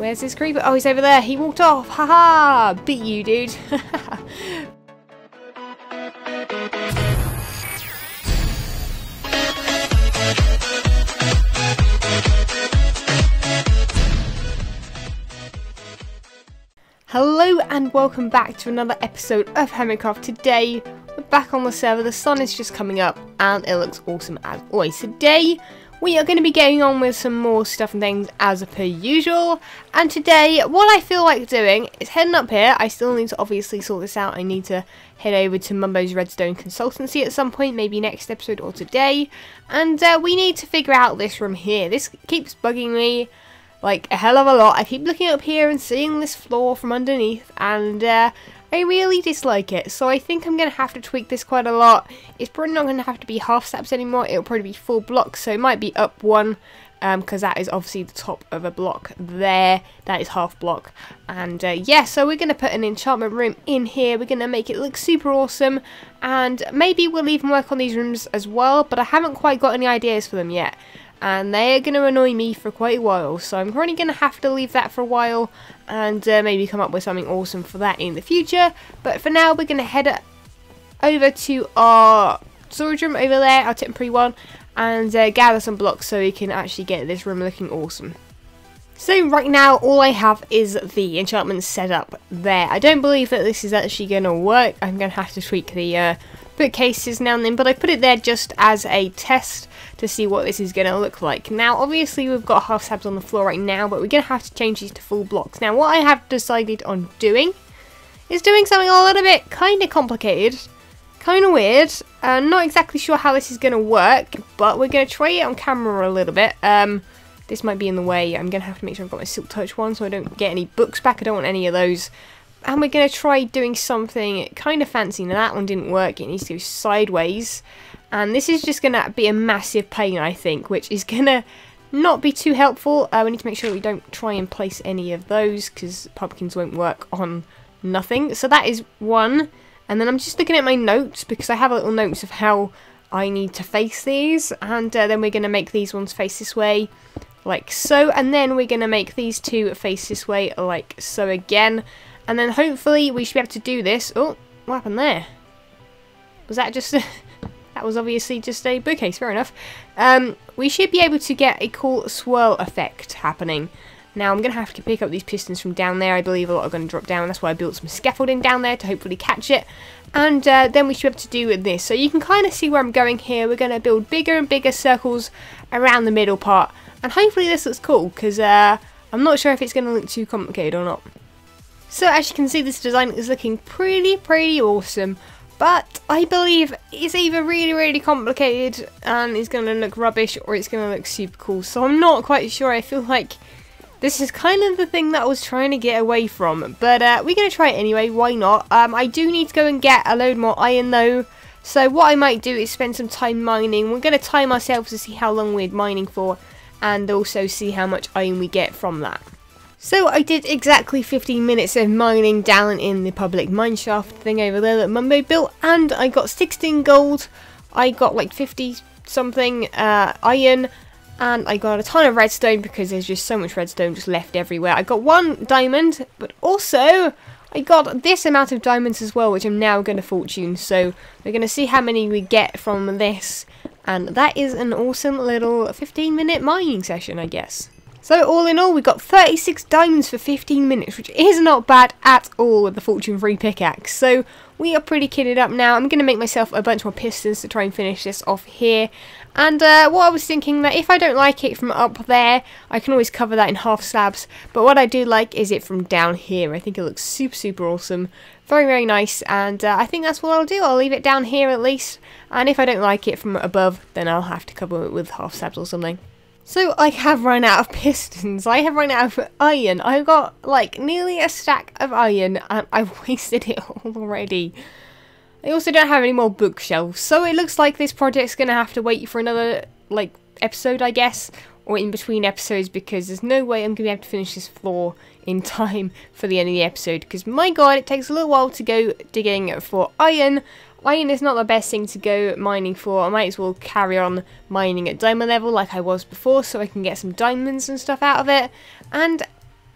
Where's this creeper? Oh, he's over there. He walked off. Haha! Beat you, dude. Hello and welcome back to another episode of Hermitcraft. Today we're back on the server, the sun is just coming up and it looks awesome as always. Today we are going to be getting on with some more stuff and things as per usual, and today what I feel like doing is heading up here. I still need to obviously sort this out. I need to head over to Mumbo's Redstone Consultancy at some point, maybe next episode or today, and we need to figure out this room here. This keeps bugging me like a hell of a lot. I keep looking up here and seeing this floor from underneath, and I really dislike it. So I think I'm going to have to tweak this quite a lot. It's probably not going to have to be half steps anymore. It'll probably be full blocks, so it might be up one, because that is obviously the top of a block there. That is half block. And yeah, so we're going to put an enchantment room in here. We're going to make it look super awesome, and maybe we'll even work on these rooms as well, but I haven't quite got any ideas for them yet. And they're going to annoy me for quite a while, so I'm probably going to have to leave that for a while and maybe come up with something awesome for that in the future. But for now, we're going to head over to our storage room over there, our temporary one, and gather some blocks so we can actually get this room looking awesome. So right now, all I have is the enchantment set up there. I don't believe that this is actually going to work. I'm going to have to tweak the bookcases now and then, but I put it there just as a test to see what this is going to look like. Now obviously we've got half slabs on the floor right now, but we're going to have to change these to full blocks. Now what I have decided on doing is doing something a little bit kind of complicated, kind of weird. Not exactly sure how this is going to work, but we're going to try it on camera a little bit. This might be in the way. I'm going to have to make sure I've got my silk touch one so I don't get any books back. I don't want any of those. And we're going to try doing something kind of fancy. Now that one didn't work. It needs to go sideways. And this is just going to be a massive pain, I think, which is going to not be too helpful. We need to make sure that we don't try and place any of those, because pumpkins won't work on nothing. So that is one. And then I'm just looking at my notes, because I have little notes of how I need to face these. And then we're going to make these ones face this way, like so. And then we're going to make these two face this way, like so again. And then hopefully we should be able to do this. Oh, what happened there? Was that just... that was obviously just a bookcase, fair enough. We should be able to get a cool swirl effect happening. Now I'm going to have to pick up these pistons from down there. I believe a lot are going to drop down. That's why I built some scaffolding down there to hopefully catch it. And then we should be able to do this. So you can kind of see where I'm going here. We're going to build bigger and bigger circles around the middle part. And hopefully this looks cool, because I'm not sure if it's going to look too complicated or not. So as you can see, this design is looking pretty awesome, but I believe it's either really complicated and it's going to look rubbish, or it's going to look super cool. So I'm not quite sure. I feel like this is kind of the thing that I was trying to get away from, but we're going to try it anyway. Why not? I do need to go and get a load more iron though, so what I might do is spend some time mining. We're going to time ourselves to see how long we're mining for, and also see how much iron we get from that. So I did exactly 15 minutes of mining down in the public mineshaft thing over there that Mumbo built, and I got 16 gold, I got like 50 something iron, and I got a ton of redstone because there's just so much redstone just left everywhere. I got 1 diamond, but also I got this amount of diamonds as well, which I'm now going to fortune. So we're going to see how many we get from this, and that is an awesome little 15-minute mining session, I guess. So all in all, we got 36 diamonds for 15 minutes, which is not bad at all with the fortune free pickaxe. So we are pretty kitted up now. I'm going to make myself a bunch more pistons to try and finish this off here. And what I was thinking, that if I don't like it from up there, I can always cover that in half slabs. But what I do like is it from down here. I think it looks super awesome. Very nice. And I think that's what I'll do. I'll leave it down here at least. And if I don't like it from above, then I'll have to cover it with half slabs or something. So I have run out of pistons, I have run out of iron. I've got like nearly a stack of iron and I've wasted it all already. I also don't have any more bookshelves, so it looks like this project's going to have to wait for another like episode, I guess, or in between episodes, because there's no way I'm going to be able to finish this floor in time for the end of the episode, because my god, it takes a little while to go digging for iron. Iron is not the best thing to go mining for. I might as well carry on mining at diamond level like I was before, so I can get some diamonds and stuff out of it. And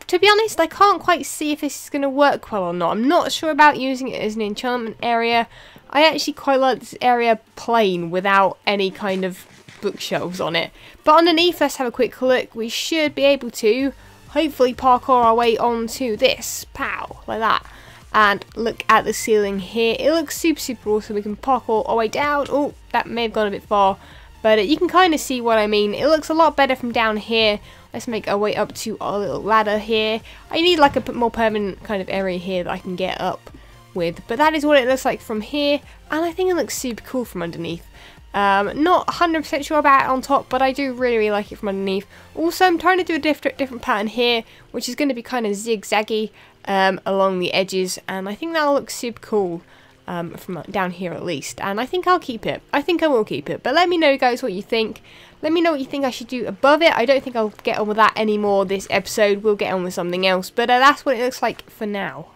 to be honest, I can't quite see if this is going to work well or not. I'm not sure about using it as an enchantment area. I actually quite like this area plain without any kind of bookshelves on it. But underneath, let's have a quick look. We should be able to hopefully parkour our way onto this. Pow, like that. And look at the ceiling here. It looks super, super awesome. We can parkour our way down. Oh, that may have gone a bit far. But you can kind of see what I mean. It looks a lot better from down here. Let's make our way up to our little ladder here. I need like a more permanent kind of area here that I can get up with. But that is what it looks like from here. And I think it looks super cool from underneath. Not 100% sure about it on top, but I do really, really like it from underneath. Also, I'm trying to do a different pattern here, which is going to be kind of zigzaggy along the edges. And I think that'll look super cool. From down here at least, and I think I'll keep it. I think I will keep it, but let me know, guys, what you think. Let me know what you think I should do above it. I don't think I'll get on with that anymore this episode. We'll get on with something else, but that's what it looks like for now.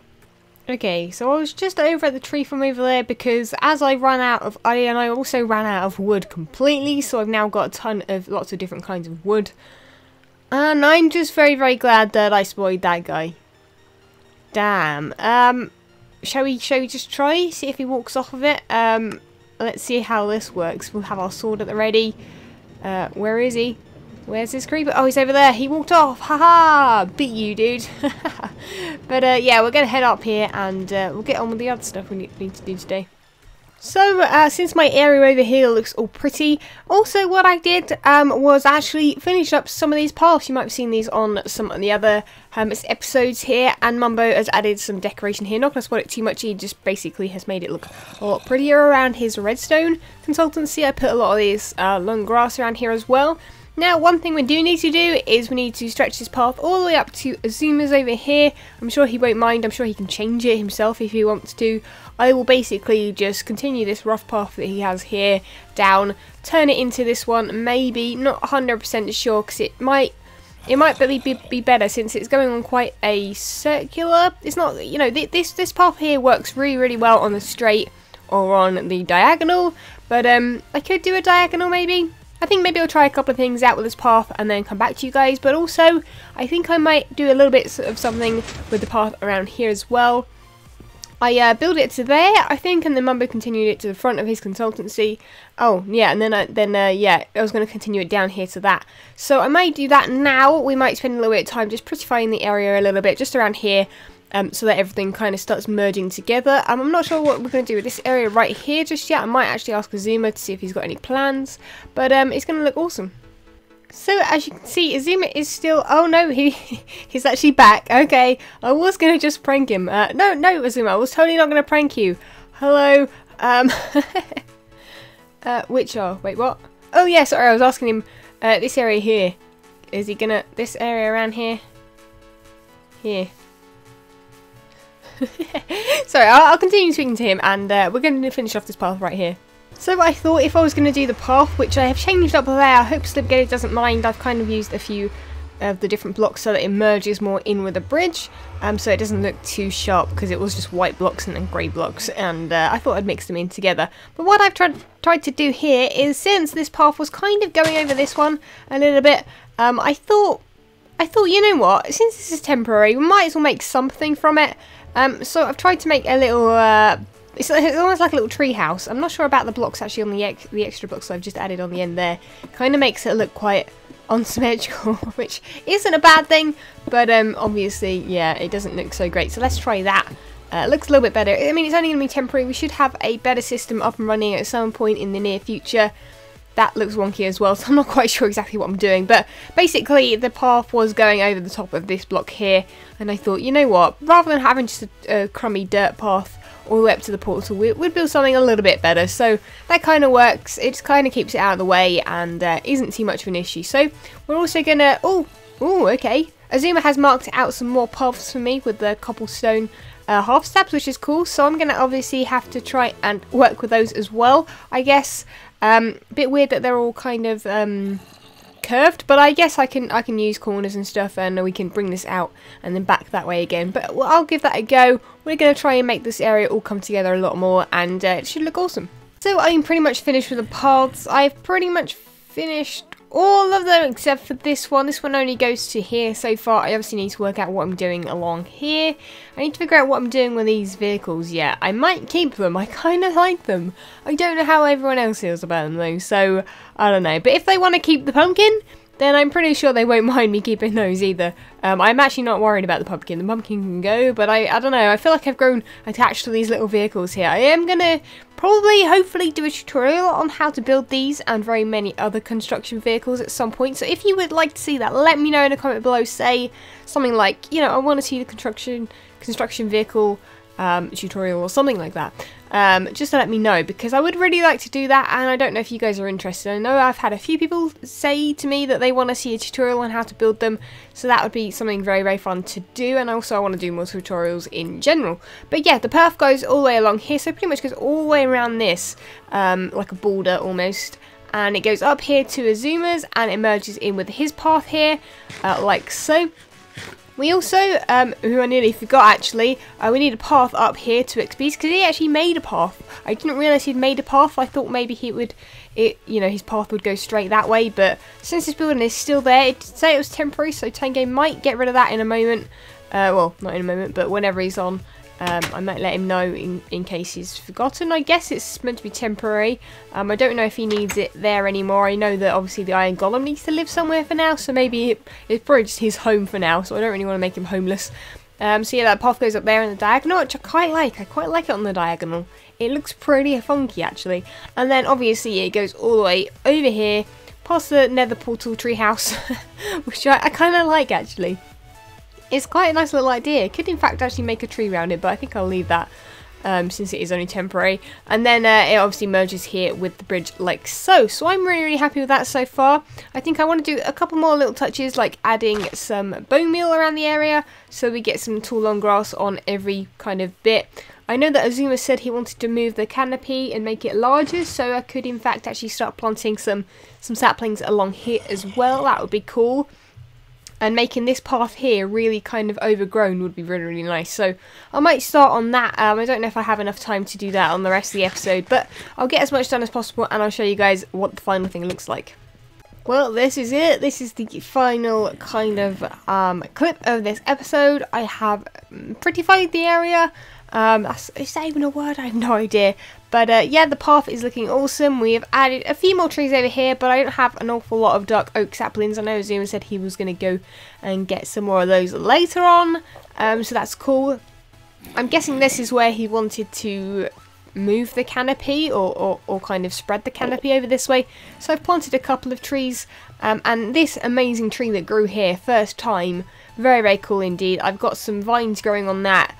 Okay, so I was just over at the tree from over there because as I ran out of iron, I also ran out of wood completely, so I've now got a ton of lots of different kinds of wood, and I'm just very, very glad that I spoiled that guy. Damn. Shall we just try? See if he walks off of it. Let's see how this works. We'll have our sword at the ready. Where is he? Where's this creeper? Oh, he's over there. He walked off. Haha! Beat you, dude. But yeah, we're going to head up here and we'll get on with the other stuff we need to do today. So, since my area over here looks all pretty, also what I did was actually finish up some of these paths. You might have seen these on some of the other episodes here, and Mumbo has added some decoration here. Not going to spoil it too much, he just basically has made it look a lot prettier around his redstone consultancy. I put a lot of these long grass around here as well. Now, one thing we do need to do is we need to stretch this path all the way up to Azuma's over here. I'm sure he won't mind. I'm sure he can change it himself if he wants to. I will basically just continue this rough path that he has here down, turn it into this one, maybe, not 100% sure, because it might be better since it's going on quite a circular. It's not, you know, this path here works really, really well on the straight or on the diagonal, but I could do a diagonal maybe. I think maybe I'll try a couple of things out with this path and then come back to you guys, but also I think I might do a little bit of something with the path around here as well. I built it to there, I think, and then Mumbo continued it to the front of his consultancy. Oh, yeah, and then yeah, I was going to continue it down here to that. So I might do that now. We might spend a little bit of time just prettifying the area a little bit, just around here, so that everything kind of starts merging together. I'm not sure what we're going to do with this area right here just yet. I might actually ask Azuma to see if he's got any plans, but it's going to look awesome. So as you can see, Azuma is still... Oh no, he's actually back. Okay, I was going to just prank him. No, Azuma, I was totally not going to prank you. Hello. Wait, what? Oh yeah, sorry, I was asking him, this area here. Is he gonna... This area around here? Here. Sorry, I'll continue speaking to him, and we're going to finish off this path right here. So I thought if I was going to do the path, which I have changed up there, I hope Slipgate doesn't mind. I've kind of used a few of the different blocks so that it merges more in with the bridge, so it doesn't look too sharp, because it was just white blocks and then grey blocks, and I thought I'd mix them in together. But what I've tried to do here is, since this path was kind of going over this one a little bit, I thought, you know what, since this is temporary, we might as well make something from it. So I've tried to make a little... It's almost like a little tree house. I'm not sure about the blocks actually on the extra blocks I've just added on the end there. Kind of makes it look quite unsymmetrical, which isn't a bad thing, but obviously, yeah, it doesn't look so great. So let's try that. It looks a little bit better. I mean, it's only going to be temporary. We should have a better system up and running at some point in the near future. That looks wonky as well, so I'm not quite sure exactly what I'm doing, but basically the path was going over the top of this block here, and I thought, you know what, rather than having just a crummy dirt path all the way up to the portal, we'd build something a little bit better. So that kind of works. It just kind of keeps it out of the way and isn't too much of an issue. So we're also gonna... Oh, okay. Azuma has marked out some more paths for me with the cobblestone half stabs, which is cool. So I'm gonna obviously have to try and work with those as well, I guess. Bit weird that they're all kind of curved, but I guess I can use corners and stuff, and we can bring this out and then back that way again. But well, I'll give that a go. We're going to try and make this area all come together a lot more, and it should look awesome. So I'm pretty much finished with the paths. I've pretty much finished all of them except for this one. This one only goes to here so far. I obviously need to work out what I'm doing along here. I need to figure out what I'm doing with these vehicles yet. I might keep them. I kind of like them. I don't know how everyone else feels about them though, so I don't know. But if they want to keep the pumpkin, then I'm pretty sure they won't mind me keeping those either. I'm actually not worried about the pumpkin. The pumpkin can go, but I don't know. I feel like I've grown attached to these little vehicles here. I am going to probably, hopefully, do a tutorial on how to build these and very many other construction vehicles at some point. So if you would like to see that, let me know in a comment below. Say something like, you know, I want to see the construction vehicle tutorial or something like that. Just to let me know, because I would really like to do that, and I don't know if you guys are interested. I know I've had a few people say to me that they want to see a tutorial on how to build them, so that would be something very, very fun to do, and also I want to do more tutorials in general. But yeah, the path goes all the way along here, so pretty much goes all the way around this, like a border almost, and it goes up here to Azuma's, and it merges in with his path here, like so. We also, who I nearly forgot actually, we need a path up here to XP's, because he actually made a path. I didn't realise he'd made a path. I thought maybe his path would go straight that way, but since this building is still there, it did say it was temporary, so Tango might get rid of that in a moment. Well, not in a moment, but whenever he's on. I might let him know in case he's forgotten. I guess it's meant to be temporary. I don't know if he needs it there anymore. I know that obviously the Iron Golem needs to live somewhere for now, so maybe it's probably just his home for now, so I don't really want to make him homeless. So yeah, that path goes up there in the diagonal, which I quite like. I quite like it on the diagonal. It looks pretty funky actually. And then obviously it goes all the way over here, past the Nether Portal treehouse, which I kind of like actually. It's quite a nice little idea. Could in fact actually make a tree around it, but I think I'll leave that since it is only temporary. And then it obviously merges here with the bridge like so. So I'm really, really happy with that so far. I think I want to do a couple more little touches, like adding some bone meal around the area so we get some tall long grass on every kind of bit. I know that Azuma said he wanted to move the canopy and make it larger, so I could in fact actually start planting some saplings along here as well. That would be cool. And making this path here really kind of overgrown would be really, really nice. So I might start on that. I don't know if I have enough time to do that on the rest of the episode, but I'll get as much done as possible and I'll show you guys what the final thing looks like. Well, this is it. This is the final kind of clip of this episode. I have prettified the area. Is that even a word? I have no idea. But yeah, the path is looking awesome. We have added a few more trees over here, but I don't have an awful lot of dark oak saplings. I know Zuma said he was going to go and get some more of those later on, so that's cool. I'm guessing this is where he wanted to move the canopy or kind of spread the canopy over this way. So I've planted a couple of trees, and this amazing tree that grew here, first time, very, very cool indeed. I've got some vines growing on that.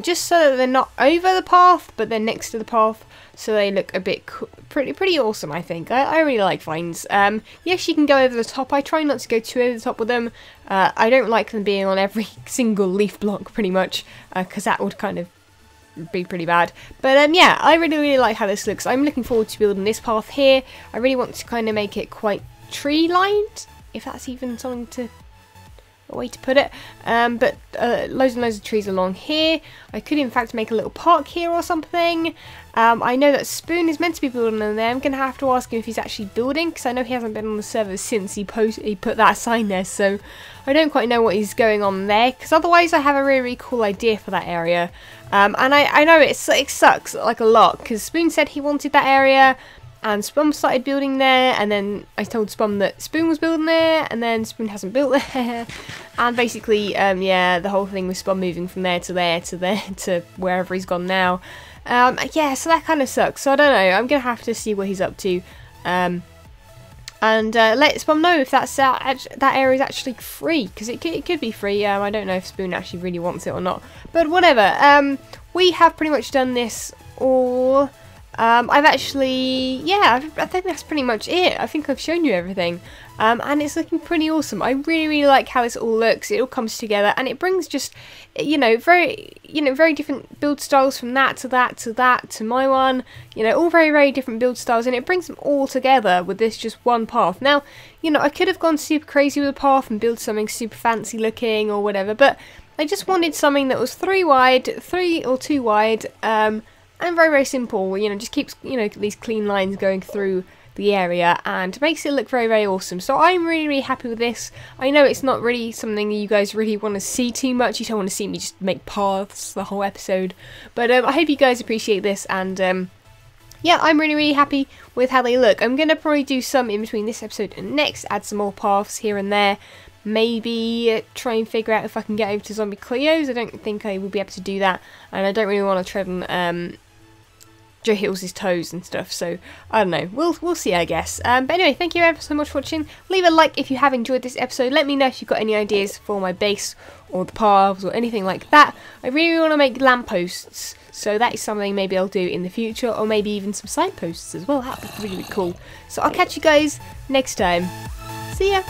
Just so that they're not over the path, but they're next to the path, so they look a bit pretty awesome, I think. I really like vines. Yes, you can go over the top. I try not to go too over the top with them. I don't like them being on every single leaf block, pretty much, because that would kind of be pretty bad. But yeah, I really, really like how this looks. I'm looking forward to building this path here. I really want to kind of make it quite tree-lined, if that's even something to... way to put it, but loads and loads of trees along here. I could in fact make a little park here or something. I know that Spoon is meant to be building in there. I'm going to have to ask him if he's actually building, because I know he hasn't been on the server since he put that sign there, so I don't quite know what he's going on there, because otherwise I have a really, really cool idea for that area. And I know it sucks like a lot, because Spoon said he wanted that area, and Spoon started building there, and then I told Spoon that Spoon was building there, and then Spoon hasn't built there, and basically, yeah, the whole thing with Spoon moving from there to there to there to wherever he's gone now. Yeah, so that kind of sucks, so I don't know, I'm going to have to see what he's up to, and let Spoon know if that area is actually free, because it could be free. I don't know if Spoon actually really wants it or not, but whatever. We have pretty much done this all. I've actually, yeah, I think that's pretty much it. I think I've shown you everything, and it's looking pretty awesome. I really, really like how this all looks. It all comes together, and it brings just, very different build styles from that to that to that to my one. All very, very different build styles, and it brings them all together with this just one path. Now, I could have gone super crazy with the path and build something super fancy looking or whatever, but I just wanted something that was 3 or 2 wide, and very, very simple, just keeps, these clean lines going through the area and makes it look very, very awesome. So I'm really, really happy with this. I know it's not really something you guys really want to see too much. You don't want to see me just make paths the whole episode. But I hope you guys appreciate this, and yeah, I'm really, really happy with how they look. I'm going to probably do some in between this episode and next, add some more paths here and there. Maybe try and figure out if I can get over to Zombie Cleo's. I don't think I will be able to do that, and I don't really want to tread on Joe Hills' toes and stuff, so I don't know, we'll see, I guess. But anyway, thank you ever so much for watching. Leave a like if you have enjoyed this episode. Let me know if you've got any ideas for my base or the paths or anything like that. I really want to make lampposts, so that is something maybe I'll do in the future, or maybe even some signposts as well. That would be really, really cool. So I'll catch you guys next time. See ya!